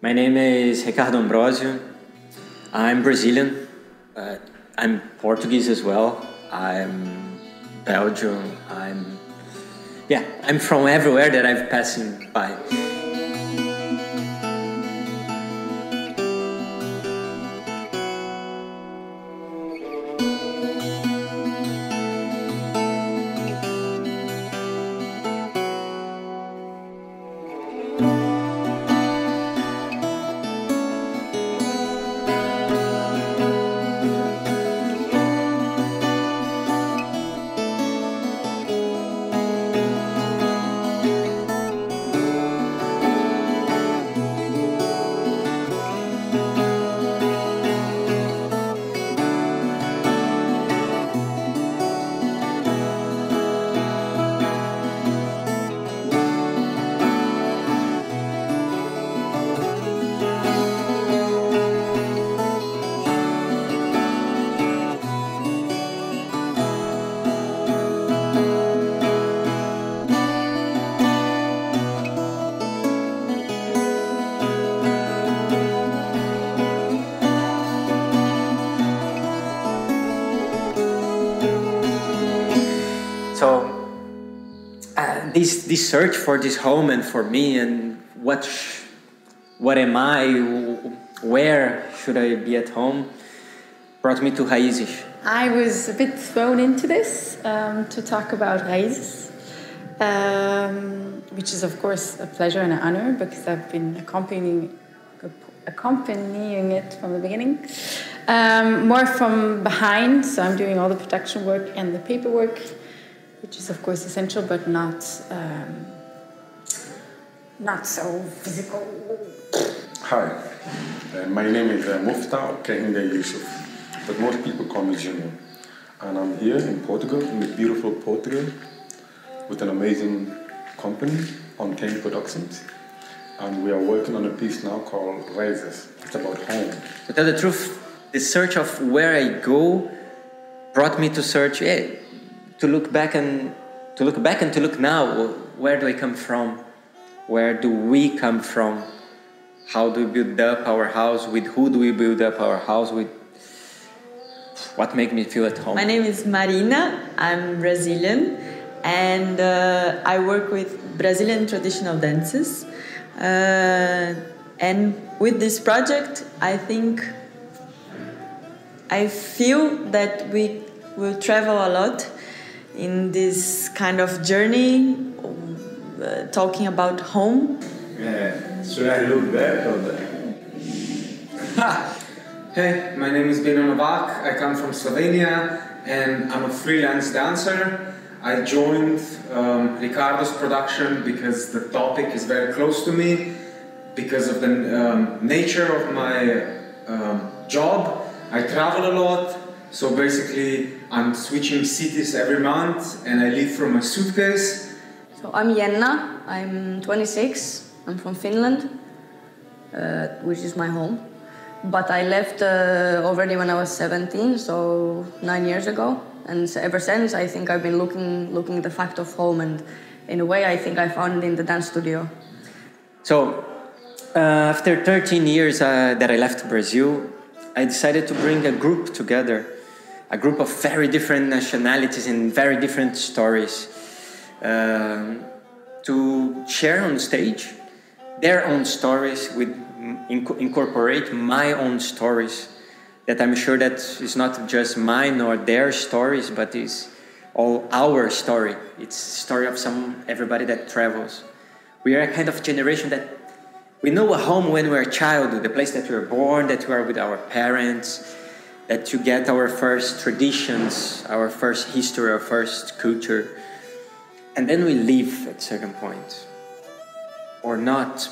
My name is Ricardo Ambrózio. I'm Brazilian. I'm Portuguese as well. I'm Belgian. I'm from everywhere that I've passing by. This search for this home and for me and what am I, where should I be at home, brought me to Raízes. I was a bit thrown into this to talk about Raízes, which is of course a pleasure and an honor because I've been accompanying it from the beginning. More from behind, so I'm doing all the production work and the paperwork, which is of course essential, but not so physical. Hi, my name is Yussuf, but most people call me Jenna. And I'm here in Portugal, in the beautiful Portugal, with an amazing company, Untamed Productions. And we are working on a piece now called Raízes. It's about home. To tell the truth, the search of where I go brought me to search, to look back and to look now. Where do I come from? Where do we come from? How do we build up our house? With who do we build up our house? With what makes me feel at home? My name is Marina. I'm Brazilian, and I work with Brazilian traditional dances. And with this project, I feel that we will travel a lot in this kind of journey, talking about home. Should I look back or that? Hey, my name is Beno Novak. I come from Slovenia and I'm a freelance dancer. I joined Ricardo's production because the topic is very close to me, because of the nature of my job. I travel a lot. So basically, I'm switching cities every month and I live from a suitcase. So I'm Jenna, I'm 26, I'm from Finland, which is my home. But I left already when I was 17, so 9 years ago. And ever since, I think I've been looking at the fact of home, and in a way, I think I found it in the dance studio. So, after 13 years that I left Brazil, I decided to bring a group together. A group of very different nationalities and very different stories to share on stage their own stories, incorporate my own stories, that I'm sure that is not just mine or their stories, but is all our story. It's the story of everybody that travels. We are a kind of generation that we know a home when we're a child, the place that we were born, that we are with our parents, that you get our first traditions, our first history, our first culture. And then we leave at a certain point. Or not.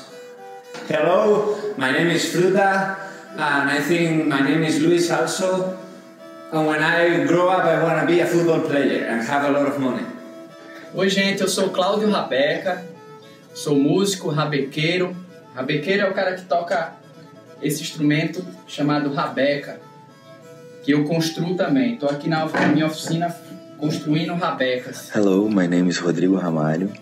Hello, my name is Fruta, and I think my name is Luis also. And when I grow up, I want to be a football player and have a lot of money. Oi, gente, eu sou Cláudio Rabeca, sou músico, rabequeiro. Rabequeiro é o cara que toca esse instrumento chamado rabeca, que eu construo também. Estou aqui na minha oficina construindo rabecas. Hello, my name is Rodrigo Ramalho.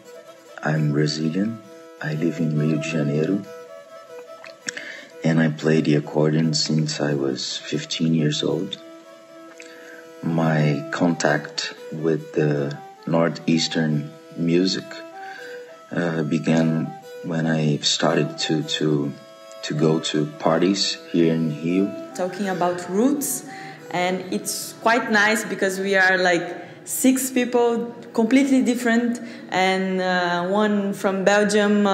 I'm Brazilian. I live in Rio de Janeiro. and I play the accordion since I was 15 years old. My contact with the Northeastern music began when I started to go to parties here in Rio. Talking about roots, and it's quite nice because we are like 6 people, completely different, and one from Belgium,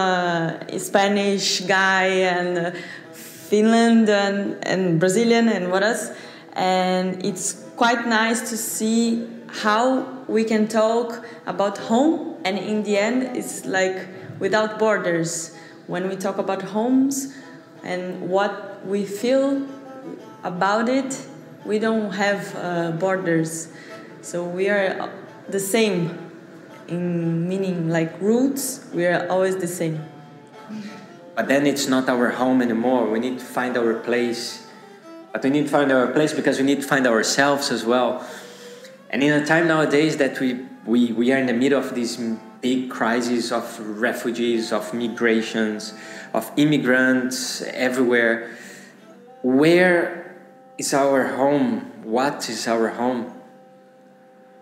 Spanish guy, and Finland, and Brazilian, and what else. And it's quite nice to see how we can talk about home, and in the end, it's like without borders. When we talk about homes and what we feel about it, we don't have borders. So we are the same in meaning, like roots, we are always the same. But then it's not our home anymore. We need to find our place. But we need to find our place because we need to find ourselves as well. And in a time nowadays that we are in the middle of this big crisis of refugees, of migrations, of immigrants everywhere, where is our home? What is our home?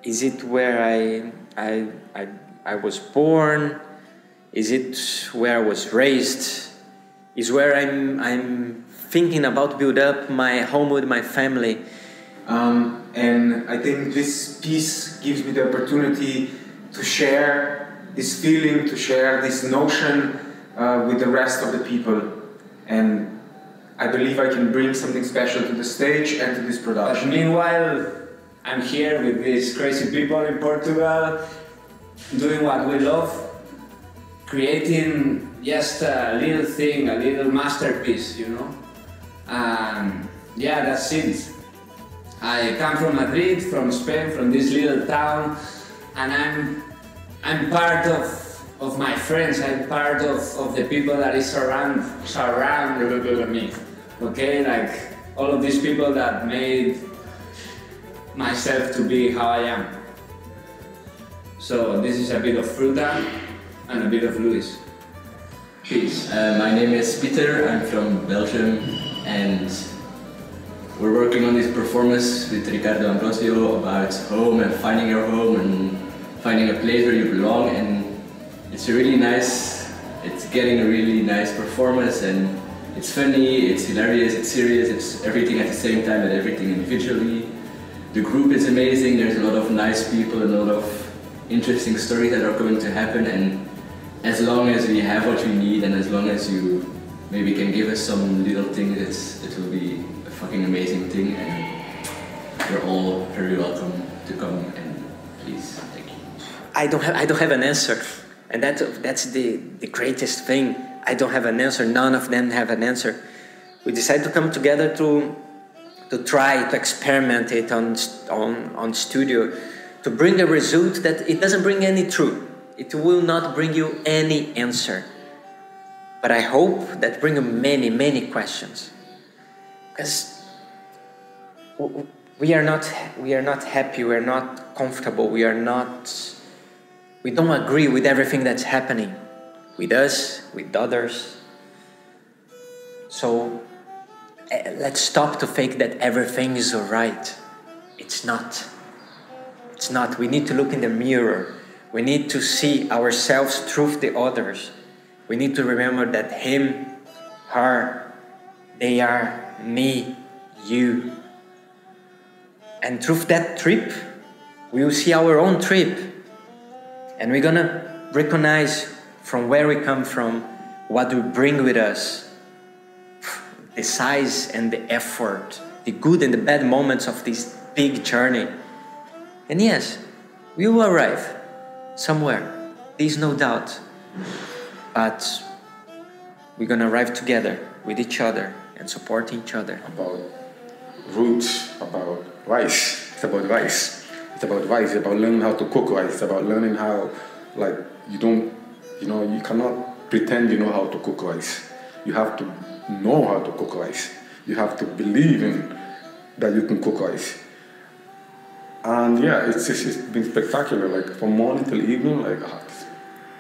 Is it where I was born? Is it where I was raised? Is where I'm thinking about build up my home with my family? And I think this piece gives me the opportunity to share this feeling, to share this notion with the rest of the people. And I believe I can bring something special to the stage and to this production. But meanwhile, I'm here with these crazy people in Portugal, doing what we love, creating just a little thing, a little masterpiece, you know? And yeah, that's it. I come from Madrid, from Spain, from this little town, and I'm part of my friends. I'm part of the people that is surround me. Okay, like all of these people that made myself to be how I am. So this is a bit of Fruta and a bit of Luis. Peace. My name is Pieter. I'm from Belgium, and we're working on this performance with Ricardo and Ambrózio about home and finding your home and finding a place where you belong. And it's getting a really nice performance, and it's funny, it's hilarious, it's serious, it's everything at the same time and everything individually. The group is amazing, there's a lot of nice people and a lot of interesting stories that are going to happen, and as long as we have what we need and as long as you maybe can give us some little things, it will be a fucking amazing thing, and you're all very welcome to come, and please, thank you. I don't have an answer, and that's the greatest thing. I don't have an answer, none of them have an answer. We decided to come together to try to experiment it on studio, to bring a result that it doesn't bring any truth. It will not bring you any answer. But I hope that bring you many, many questions. Because we are not happy, we are not comfortable, we don't agree with everything that's happening. With us, with others. So let's stop to think that everything is alright. It's not. It's not. We need to look in the mirror. We need to see ourselves through the others. We need to remember that him, her, they are me, you. And through that trip, we will see our own trip. And we're gonna recognize from where we come from, what we bring with us, the size and the effort, the good and the bad moments of this big journey. And yes, we will arrive somewhere, there's no doubt. But we're gonna arrive together with each other and support each other. About roots, about rice. It's about rice. It's about rice. It's about learning how to cook rice. It's about learning how, like, you cannot pretend you know how to cook rice. You have to know how to cook rice. You have to believe in that you can cook rice. And yeah, it's been spectacular. Like from morning till evening, like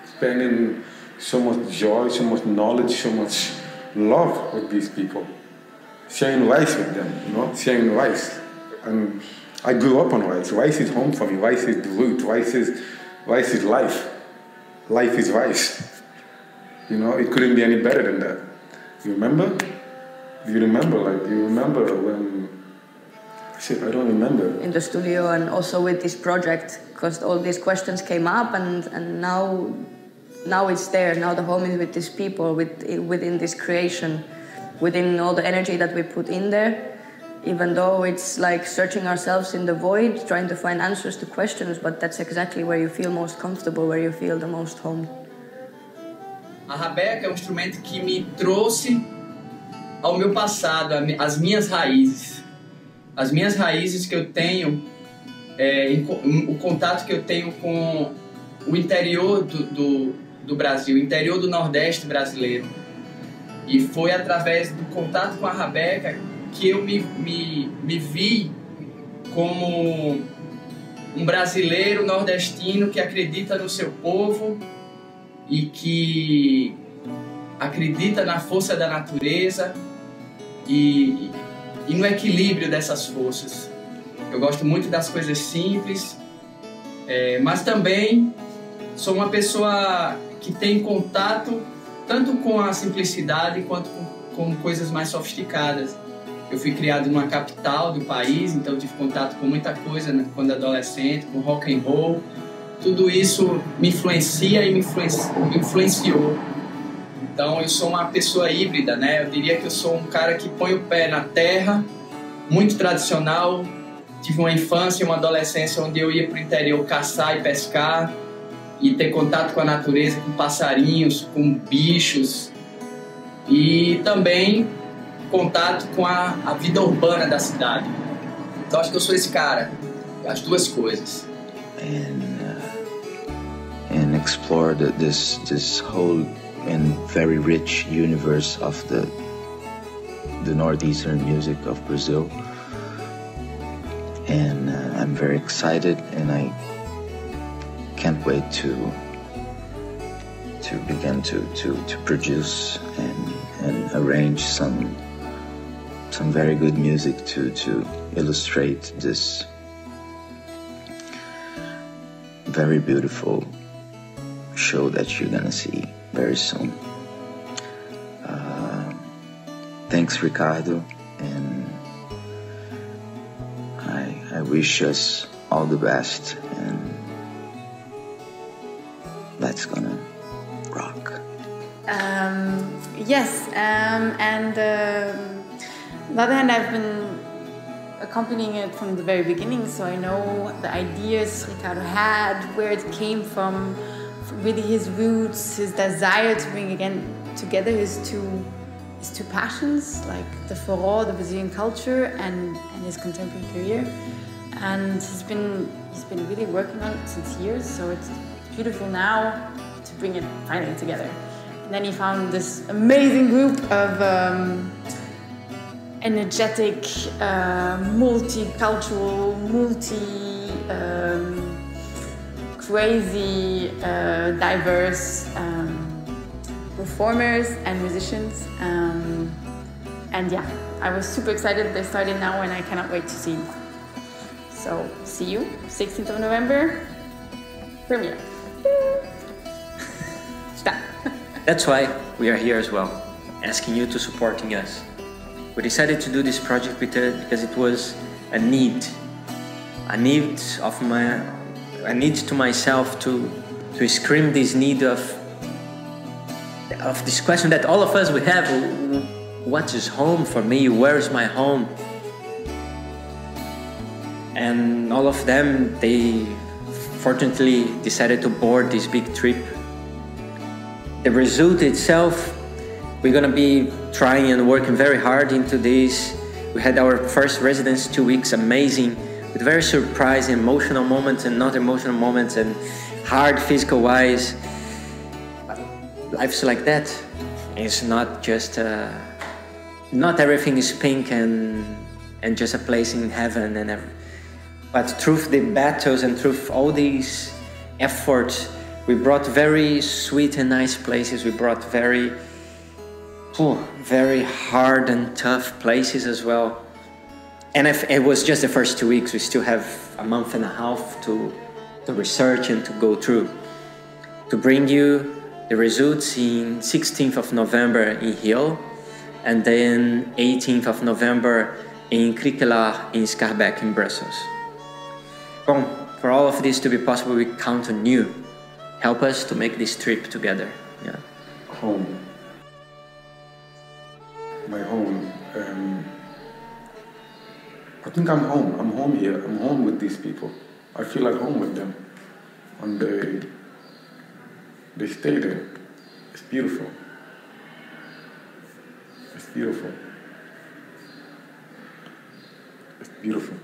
spending so much joy, so much knowledge, so much love with these people, sharing rice with them, you know, sharing rice. And I grew up on rice. Rice is home for me. Rice is the root. Rice is life. Life is rice. You know, it couldn't be any better than that. You remember? Do you remember? Like, do you remember when... Shit, I don't remember. In the studio and also with this project, because all these questions came up and now it's there. Now the home is with these people, within this creation, within all the energy that we put in there. Even though it's like searching ourselves in the void, trying to find answers to questions, but that's exactly where you feel most comfortable, where you feel the most home. A rabeca é um instrumento que me trouxe ao meu passado, às minhas raízes. As minhas raízes que eu tenho, o contato que eu tenho com o interior do Brasil, o interior do Nordeste brasileiro. E foi através do contato com a rabeca que eu me vi como um brasileiro nordestino que acredita no seu povo e que acredita na força da natureza e no equilíbrio dessas forças. Eu gosto muito das coisas simples, mas também sou uma pessoa que tem contato tanto com a simplicidade quanto com coisas mais sofisticadas. Eu fui criado numa capital do país, então tive contato com muita coisa quando adolescente, com rock and roll. Tudo isso me influencia e me influenciou. Então eu sou uma pessoa híbrida, né? Eu diria que eu sou um cara que põe o pé na terra, muito tradicional. Tive uma infância e uma adolescência onde eu ia para o interior caçar e pescar e ter contato com a natureza, com passarinhos, com bichos e também contato com a vida urbana da cidade. Então acho que eu sou esse cara, as duas coisas. And explore this whole and very rich universe of the northeastern music of Brazil. And I'm very excited, and I can't wait to begin to produce and arrange some very good music to illustrate this very beautiful show that you're gonna see very soon. Thanks, Ricardo, and I wish us all the best, and that's gonna rock. Yes, and on the other hand, I've been accompanying it from the very beginning, so I know the ideas Ricardo had, where it came from, really his roots, his desire to bring again together his two passions, like the forró, the Brazilian culture, and his contemporary career. And he's been really working on it since years, so it's beautiful now to bring it finally together. And then he found this amazing group of energetic, multicultural, crazy, diverse performers and musicians. And yeah, I was super excited. They started now and I cannot wait to see you. So, see you, 16th of November, premiere. Stop. That's why we are here as well, asking you to supporting us. We decided to do this project because it was a need to myself to scream this need of this question that all of us we have: what is home for me? Where is my home? And all of them, they fortunately decided to board this big trip. The result itself, we're gonna be trying and working very hard into this. We had our first residence 2 weeks, amazing, with very surprising emotional moments and not emotional moments, and hard physical wise. But life's like that. It's not just not everything is pink and just a place in heaven and everything. But through the battles and through all these efforts, we brought very sweet and nice places. We brought very very hard and tough places as well. And it was just the first 2 weeks. We still have a month and a half to research and to go through. To bring you the results in 16th of November in Rio, and then 18th of November in Krikkelaar in Schaerbeek in Brussels. Well, for all of this to be possible, we count on you. Help us to make this trip together. Yeah. Home. My home. I think I'm home. I'm home here. I'm home with these people. I feel at home with them. And they stay there. It's beautiful. It's beautiful. It's beautiful.